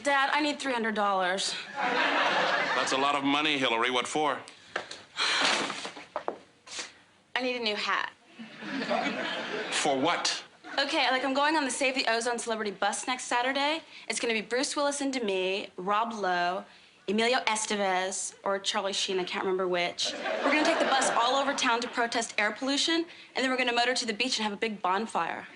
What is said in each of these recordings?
Dad, I need $300. That's a lot of money, Hillary. What for? I need a new hat. For what? Okay, like I'm going on the Save the Ozone Celebrity Bus next Saturday. It's gonna be Bruce Willis and Demi, Rob Lowe, Emilio Estevez, or Charlie Sheen, I can't remember which. We're gonna take the bus all over town to protest air pollution, and then we're gonna motor to the beach and have a big bonfire.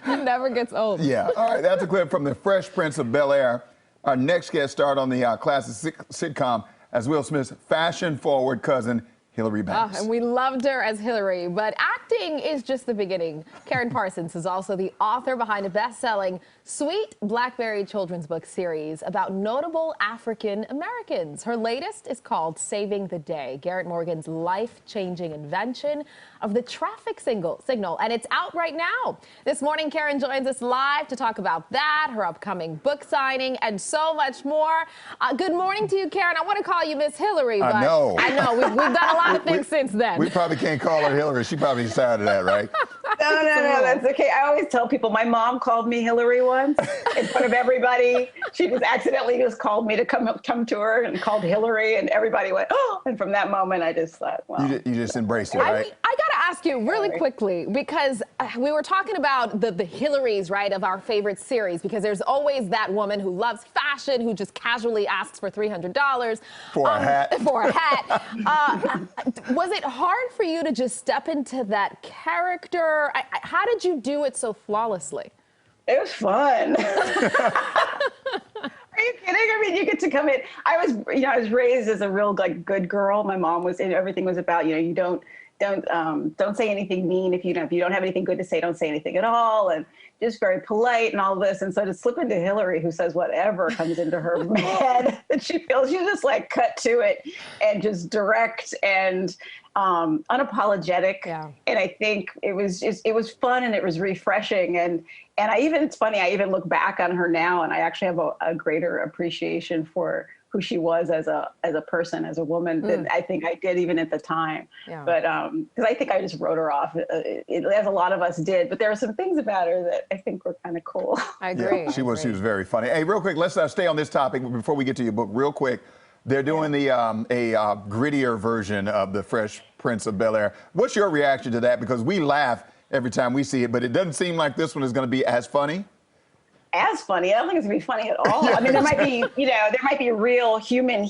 It never gets old. Yeah. All right, that's a clip from The Fresh Prince of Bel-Air. Our next guest starred on the classic sitcom as Will Smith's fashion-forward cousin, Hillary Banks. And we loved her as Hillary, but acting is just the beginning. Karen Parsons is also the author behind a best-selling Sweet Blackberry children's book series about notable African Americans. Her latest is called Saving the Day, Garrett Morgan's life-changing invention of the traffic signal, and it's out right now. This morning, Karen joins us live to talk about that, her upcoming book signing, and so much more. Good morning to you, Karen. I want to call you Miss Hillary, but I know. We've done a lot of things since then. We probably can't call her Hillary. She probably decided that, right? No, that's okay. I always tell people my mom called me Hillary once in front of everybody. She just accidentally called me to come to her and called Hillary, and everybody went, oh, and from that moment I just thought, well. You just embraced it, right? I got to ask you really quickly, because we were talking about the Hillarys, right, of our favorite series, because there's always that woman who loves fashion, who just casually asks for $300. For a hat. For a hat. Was it hard for you to just step into that character? How did you do it so flawlessly? It was fun. Are you kidding? I mean, you get to come in. I was raised as a real good girl. My mom was, everything was about, you don't say anything mean. If you don't have anything good to say, don't say anything at all. And just very polite and all this. And so to slip into Hillary, who says whatever comes into her head that she feels, you just like cut to it and just direct and unapologetic. Yeah. And I think it was fun and it was refreshing. And it's funny, I even look back on her now and I actually have a greater appreciation for who she was as a person, as a woman, than I think I did even at the time. Yeah. But because I think I just wrote her off, as a lot of us did. But there are some things about her that I think were kind of cool. I agree. Yeah, she was very funny. Hey, real quick, let's stay on this topic before we get to your book. Real quick, they're doing a grittier version of The Fresh Prince of Bel-Air. What's your reaction to that? Because we laugh every time we see it, but it doesn't seem like this one is going to be as funny. As funny. I don't think it's gonna be funny at all. I mean, there might be real human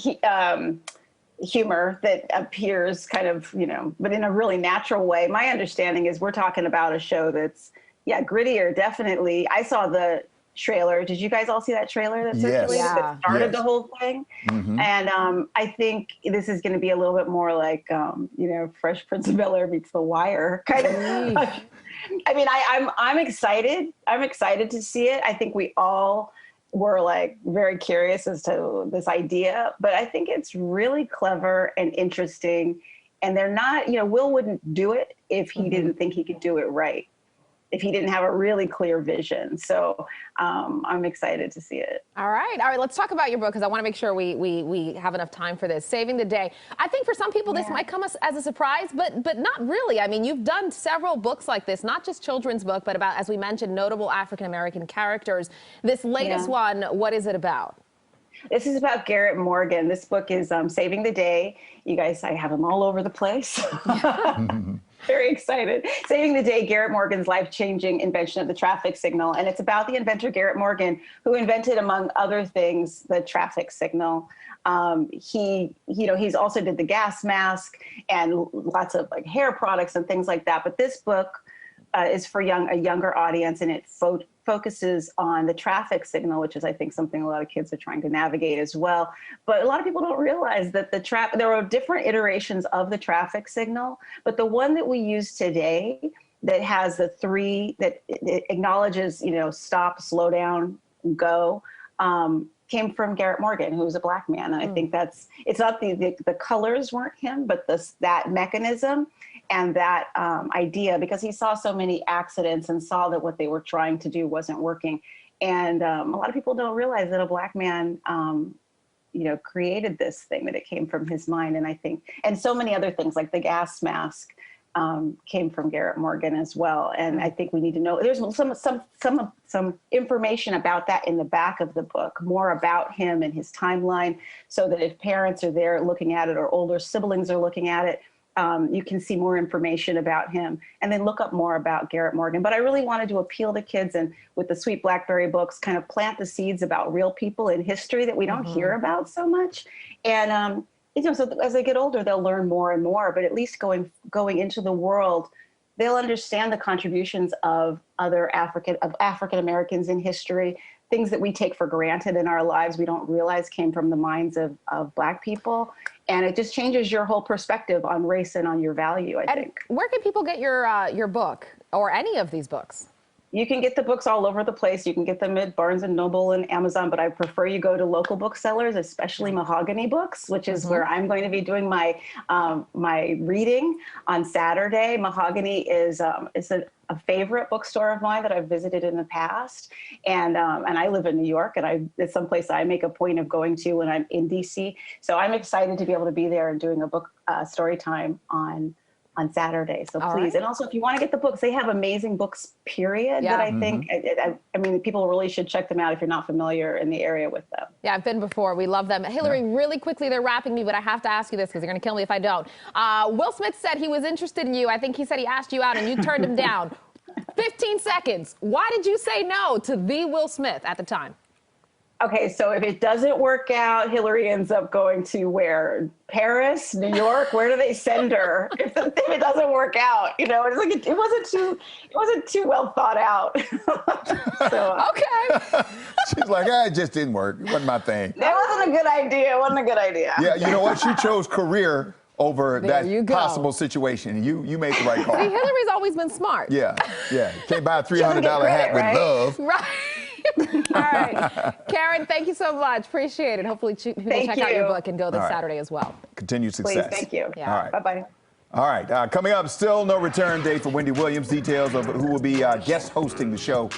humor that appears kind of, but in a really natural way. My understanding is we're talking about a show that's, grittier, definitely. I saw the trailer. Did you guys all see that trailer that circulated that started the whole thing? Mm-hmm. And I think this is going to be a little bit more like, Fresh Prince of Bel-Air meets The Wire kind of. I mean, I'm excited. I'm excited to see it. I think we all were like very curious as to this idea, but I think it's really clever and interesting. And they're not, Will wouldn't do it if he didn't think he could do it right, if he didn't have a really clear vision. So I'm excited to see it. All right, let's talk about your book, because I want to make sure we have enough time for this. Saving the Day. I think for some people this might come as a surprise, but not really. I mean, you've done several books like this, not just children's book, but about, as we mentioned, notable African-American characters. This latest one, what is it about? This is about Garrett Morgan. This book is Saving the Day. You guys, I have them all over the place. Very excited. Saving the Day, Garrett Morgan's life-changing invention of the traffic signal. And it's about the inventor, Garrett Morgan, who invented, among other things, the traffic signal. He's also did the gas mask and lots of like hair products and things like that. But this book is for a younger audience, and it focuses on the traffic signal, which is, I think, something a lot of kids are trying to navigate as well. But a lot of people don't realize that there are different iterations of the traffic signal, but the one that we use today that has the three, that it acknowledges, stop, slow down, go, came from Garrett Morgan, who was a Black man. And I think it's not the colors weren't him, but that mechanism and that idea, because he saw so many accidents and saw that what they were trying to do wasn't working. And a lot of people don't realize that a Black man, created this thing, that it came from his mind. And I think, and so many other things like the gas mask, came from Garrett Morgan as well. And I think we need to know, there's some information about that in the back of the book, more about him and his timeline, so that if parents are there looking at it or older siblings are looking at it, you can see more information about him and then look up more about Garrett Morgan. But I really wanted to appeal to kids, and with the Sweet Blackberry books, kind of plant the seeds about real people in history that we don't hear about so much. And, so as they get older, they'll learn more and more, but at least going into the world, they'll understand the contributions of other African Americans in history, things that we take for granted in our lives we don't realize came from the minds of Black people. And it just changes your whole perspective on race and on your value, I think. Where can people get your book or any of these books? You can get the books all over the place. You can get them at Barnes & Noble and Amazon, but I prefer you go to local booksellers, especially Mahogany Books, which is where I'm going to be doing my my reading on Saturday. Mahogany is a favorite bookstore of mine that I've visited in the past. And I live in New York, and it's someplace I make a point of going to when I'm in DC. So I'm excited to be able to be there and doing a book story time on Saturday. So please. Right. And also, if you want to get the books, they have amazing books, period, that I think, I mean, people really should check them out if you're not familiar in the area with them. Yeah, I've been before. We love them. Hillary, really quickly, they're wrapping me, but I have to ask you this because you're going to kill me if I don't. Will Smith said he was interested in you. I think he said he asked you out and you turned him down. 15 seconds. Why did you say no to the Will Smith at the time? Okay, so if it doesn't work out, Hillary ends up going to where? Paris, New York? Where do they send her if it doesn't work out? You know, it's like it wasn't too well thought out. So, okay. She's like, it just didn't work. It wasn't my thing. That wasn't a good idea. It wasn't a good idea. Yeah, you know what? She chose career over that possible situation. You made the right call. See, Hillary's always been smart. Yeah. Can't buy a $300 hat with love. Right. All right. Karen, thank you so much. Appreciate it. Hopefully people check out your book and go this Saturday as well. Continued success. Please, thank you. Yeah. All right. Bye-bye. All right. Coming up, still no return date for Wendy Williams. Details of who will be guest hosting the show